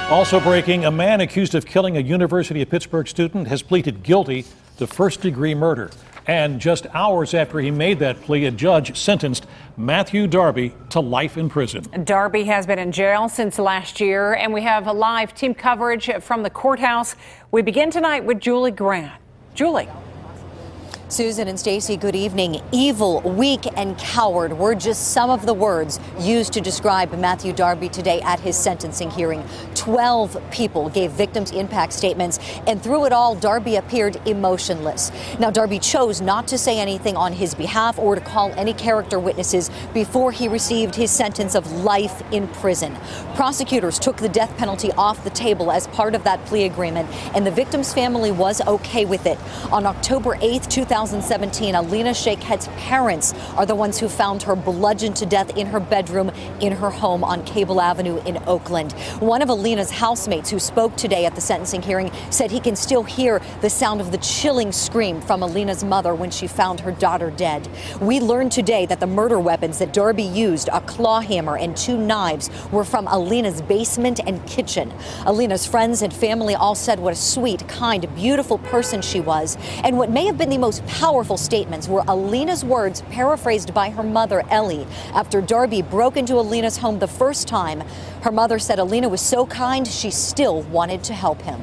Also breaking, a man accused of killing a University of Pittsburgh student has pleaded guilty to first-degree murder. And just hours after he made that plea, a judge sentenced Matthew Darby to life in prison. Darby has been in jail since last year, and we have a live team coverage from the courthouse. We begin tonight with Julie Grant. Julie. Susan and Stacy, good evening. Evil, weak, and coward were just some of the words used to describe Matthew Darby today at his sentencing hearing. 12 people gave victims' impact statements, and through it all, Darby appeared emotionless. Now, Darby chose not to say anything on his behalf or to call any character witnesses before he received his sentence of life in prison. Prosecutors took the death penalty off the table as part of that plea agreement, and the victim's family was okay with it. On October 8th, 2017, Alina Shaykh's parents are the ones who found her bludgeoned to death in her bedroom in her home on Cable Avenue in Oakland. One of Alina's housemates who spoke today at the sentencing hearing said he can still hear the sound of the chilling scream from Alina's mother when she found her daughter dead. We learned today that the murder weapons that Darby used, a claw hammer and 2 knives, were from Alina's basement and kitchen. Alina's friends and family all said what a sweet, kind, beautiful person she was. And what may have been the most powerful statements were Alina's words paraphrased by her mother, Ellie, after Darby broke into Alina's home the first time. Her mother said Alina was so kind, she still wanted to help him.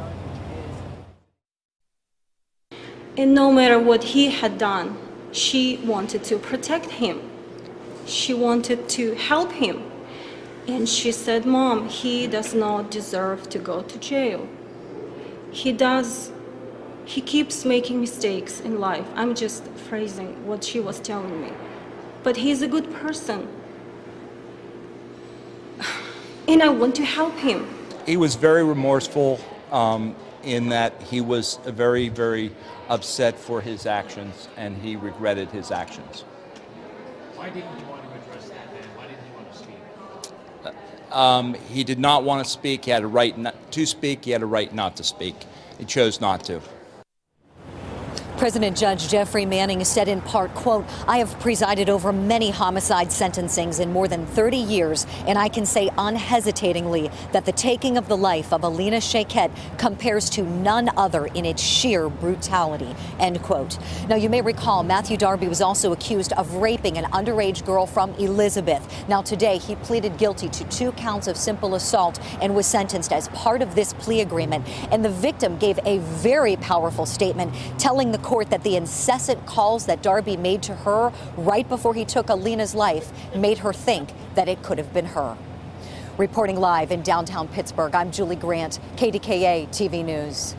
And no matter what he had done, she wanted to protect him. She wanted to help him. And she said, "Mom, he does not deserve to go to jail. He keeps making mistakes in life." I'm just phrasing what she was telling me. "But he's a good person. And I want to help him." He was very remorseful in that he was very, very upset for his actions, and he regretted his actions. Why didn't you want to address that then? Why didn't you want to speak? He did not want to speak. He had a right not to speak. He had a right not to speak. He chose not to. President Judge Jeffrey Manning said in part, quote, "I have presided over many homicide sentencings in more than 30 years, and I can say unhesitatingly that the taking of the life of Alina Shaykh compares to none other in its sheer brutality," end quote. Now, you may recall Matthew Darby was also accused of raping an underage girl from Elizabeth. Now, today he pleaded guilty to 2 counts of simple assault and was sentenced as part of this plea agreement. And the victim gave a very powerful statement telling the court that the incessant calls that Darby made to her right before he took Alina's life made her think that it could have been her. Reporting live in downtown Pittsburgh, I'm Julie Grant, KDKA-TV News.